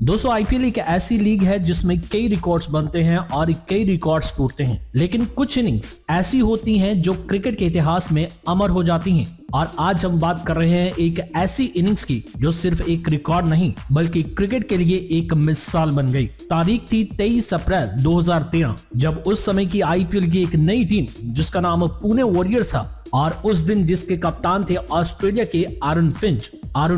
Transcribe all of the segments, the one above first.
दोस्तों आईपीएल एक ऐसी लीग है जिसमें कई रिकॉर्ड्स बनते हैं और कई रिकॉर्ड्स टूटते हैं, लेकिन कुछ इनिंग्स ऐसी होती हैं जो क्रिकेट के इतिहास में अमर हो जाती हैं। और आज हम बात कर रहे हैं एक ऐसी इनिंग्स की जो सिर्फ एक रिकॉर्ड नहीं बल्कि क्रिकेट के लिए एक मिसाल बन गई। तारीख थी 23 अप्रैल 2013, जब उस समय की आईपीएल की एक नई टीम जिसका नाम पुणे वॉरियर्स था और उस दिन जिसके कप्तान थे ऑस्ट्रेलिया के आरन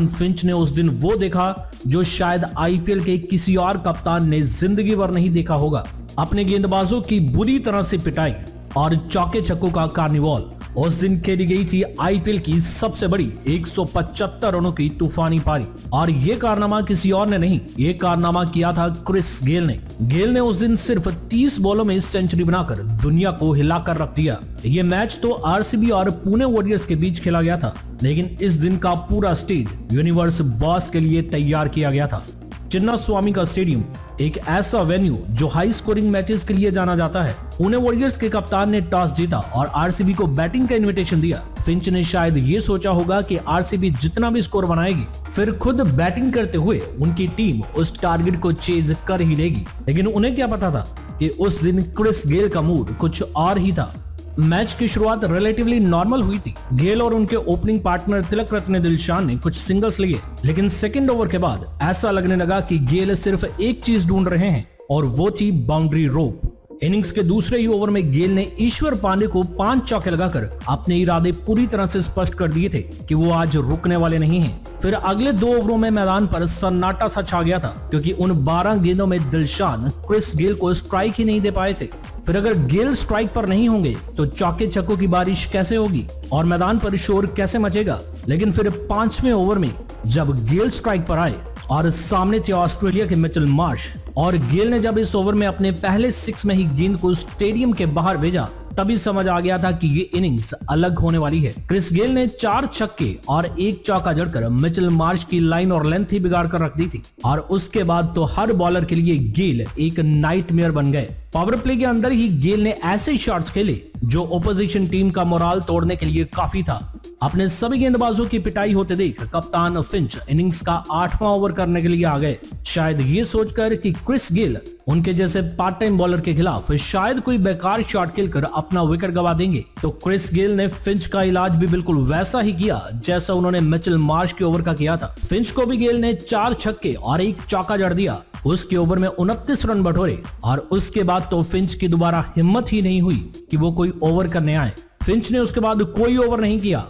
फिंच ने उस दिन वो देखा जो शायद आईपीएल के किसी और कप्तान ने जिंदगी भर नहीं देखा होगा। अपने गेंदबाजों की बुरी तरह से पिटाई और चौके छक्कों का कार्निवाल। उस दिन खेली गई थी आईपीएल की सबसे बड़ी 175 रनों की तूफानी पारी और ये कारनामा किसी और ने नहीं, ये कारनामा किया था क्रिस गेल ने। गेल ने उस दिन सिर्फ 30 बॉलों में सेंचुरी बनाकर दुनिया को हिलाकर रख दिया। ये मैच तो आरसीबी और पुणे वॉरियर्स के बीच खेला गया था, लेकिन इस दिन का पूरा स्टेज यूनिवर्स बॉस के लिए तैयार किया गया था। चिन्नास्वामी का स्टेडियम एक ऐसा वेन्यू जो हाई स्कोरिंग मैचेस के लिए जाना जाता है। पुणे वॉरियर्स के कप्तान ने टॉस जीता और आरसीबी को बैटिंग का इनविटेशन दिया। फिंच ने शायद ये सोचा होगा कि आरसीबी जितना भी स्कोर बनाएगी फिर खुद बैटिंग करते हुए उनकी टीम उस टारगेट को चेज कर ही लेगी, लेकिन उन्हें क्या पता था कि उस दिन क्रिस गेल का मूड कुछ और ही था। मैच की शुरुआत रिलेटिवली नॉर्मल हुई थी। गेल और उनके ओपनिंग पार्टनर तिलक रत्ने दिलशान ने कुछ सिंगल्स लिए, लेकिन सेकंड ओवर के बाद ऐसा लगने लगा कि गेल सिर्फ एक चीज ढूंढ रहे हैं और वो थी बाउंड्री रोप। इनिंग्स के दूसरे ही ओवर में गेल ने ईश्वर पांडे को 5 चौके लगाकर अपने इरादे पूरी तरह से स्पष्ट कर दिए थे कि वो आज रुकने वाले नहीं हैं। फिर अगले 2 ओवरों में मैदान पर सन्नाटा सा छा गया था, क्योंकि उन 12 गेंदों में दिलशान क्रिस गेल को स्ट्राइक ही नहीं दे पाए थे। फिर अगर गेल स्ट्राइक पर नहीं होंगे तो चौके छक्कों की बारिश कैसे होगी और मैदान पर शोर कैसे मचेगा। लेकिन फिर 5वें ओवर में जब गेल स्ट्राइक पर आए और सामने थे ऑस्ट्रेलिया के मिचेल मार्श और गेल ने जब इस ओवर में अपने पहले 6 में ही गेंद को स्टेडियम के बाहर भेजा, तभी समझ आ गया था कि ये इनिंग्स अलग होने वाली है। क्रिस गेल ने 4 छक्के और 1 चौका जड़कर मिचेल मार्श की लाइन और लेंथ ही बिगाड़ कर रख दी थी और उसके बाद तो हर बॉलर के लिए गेल एक नाइटमेयर बन गए। पावर प्ले के अंदर ही गेल ने ऐसे शॉट्स खेले जो ओपोजिशन टीम का मोराल तोड़ने के लिए काफी था। अपने सभी गेंदबाजों की पिटाई होते देख कप्तान फिंच इनिंग्स का 8वां ओवर करने के लिए आ गए, शायद ये सोचकर कि क्रिस गेल उनके जैसे पार्ट टाइम बॉलर के खिलाफ शायद कोई बेकार शॉट खेलकर अपना विकेट गवा देंगे। तो क्रिस गेल ने फिंच का इलाज भी बिल्कुल वैसा ही किया जैसा उन्होंने मिचेल मार्श के ओवर का किया था। फिंच को भी गेल ने 4 छक्के और 1 चौका जड़ दिया। उसके ओवर में 29 रन बटोरे और उसके बाद तो फिंच की दोबारा हिम्मत ही नहीं हुई कि वो कोई ओवर करने आए। फिंच ने उसके बाद कोई ओवर नहीं किया,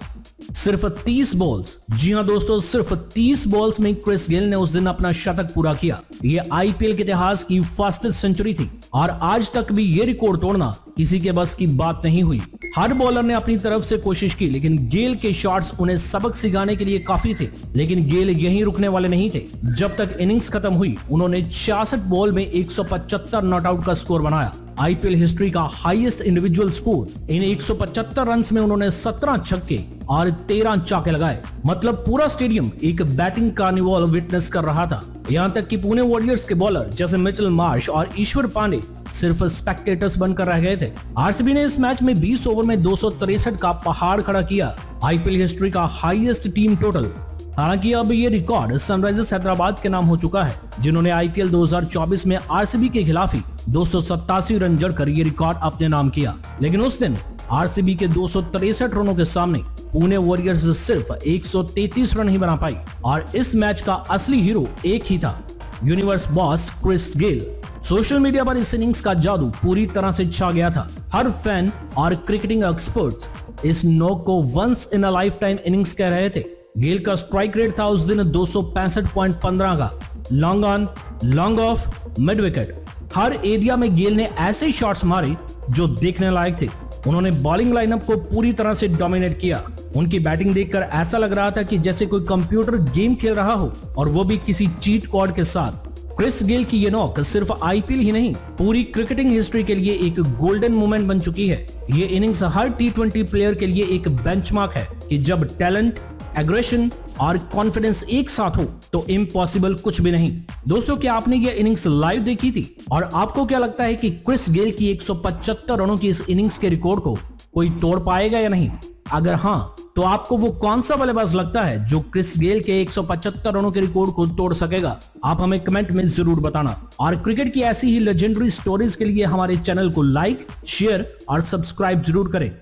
सिर्फ 30 बॉल्स। जी हां दोस्तों, सिर्फ 30 बॉल्स में क्रिस गेल ने उस दिन अपना शतक पूरा किया। ये आईपीएल के इतिहास की फास्टेस्ट सेंचुरी थी और आज तक भी ये रिकॉर्ड तोड़ना किसी के बस की बात नहीं हुई। हर बॉलर ने अपनी तरफ से कोशिश की, लेकिन गेल के शॉट्स उन्हें सबक सिखाने के लिए काफी थे। लेकिन गेल यहीं रुकने वाले नहीं थे। जब तक इनिंग्स खत्म हुई उन्होंने 66 बॉल में 175 नॉट आउट का स्कोर बनाया। आईपीएल हिस्ट्री का हाईएस्ट इंडिविजुअल स्कोर। इन 175 रन्स में उन्होंने 17 छक्के और 13 चौके लगाए। मतलब पूरा स्टेडियम एक बैटिंग कार्निवाल विटनेस कर रहा था। यहाँ तक कि पुणे वॉरियर्स के बॉलर जैसे मिचेल मार्श और ईश्वर पांडे सिर्फ स्पेक्टेटर्स बनकर रह गए थे। आरसीबी ने इस मैच में 20 ओवर में 263 का पहाड़ खड़ा किया, आईपीएल हिस्ट्री का हाईएस्ट टीम टोटल। हालांकि अब ये रिकॉर्ड सनराइजर्स हैदराबाद के नाम हो चुका है, जिन्होंने आईपीएल 2024 में आरसीबी के खिलाफ ही 287 रन जड़कर ये रिकॉर्ड अपने नाम किया। लेकिन उस दिन आरसीबी के 263 रनों के सामने पुणे वॉरियर्स सिर्फ 133 रन ही बना पाई और इस मैच का असली हीरो एक ही था, universe boss Chris Gayle. Social media पर इस इनिंग्स का जादू पूरी तरह से छा गया था। हर फैन और क्रिकेटिंग एक्सपर्ट इस नॉक को once in a lifetime innings कह रहे थे। गेल का स्ट्राइक रेट था उस दिन 265.15 का, long on, long off, mid wicket. Her area में गेल ने ऐसे शॉट्स मारे जो देखने लायक थे। उन्होंने बॉलिंग लाइनअप को पूरी तरह से डोमिनेट किया। उनकी बैटिंग देखकर ऐसा लग रहा था कि जैसे कोई कंप्यूटर गेम खेल रहा हो और वो भी किसी चीट कोड के साथ। क्रिस गेल की ये नॉक सिर्फ आईपीएल ही नहीं, पूरी क्रिकेटिंग हिस्ट्री के लिए एक गोल्डन मोमेंट बन चुकी है। ये इनिंग्स हर टी20 प्लेयर के लिए एक बेंचमार्क है कि जब टैलेंट, एग्रेशन और कॉन्फिडेंस एक साथ हो तो इम्पॉसिबल कुछ भी नहीं। दोस्तों, क्या आपने ये इनिंग्स लाइव देखी थी और आपको क्या लगता है कि क्रिस गेल की 175 रनों की इस इनिंग्स के रिकॉर्ड को कोई तोड़ पाएगा या नहीं? अगर हाँ, तो आपको वो कौन सा बल्लेबाज लगता है जो क्रिस गेल के 175 रनों के रिकॉर्ड को तोड़ सकेगा? आप हमें कमेंट में जरूर बताना। और क्रिकेट की ऐसी ही लेजेंडरी स्टोरीज के लिए हमारे चैनल को लाइक, शेयर और सब्सक्राइब जरूर करें।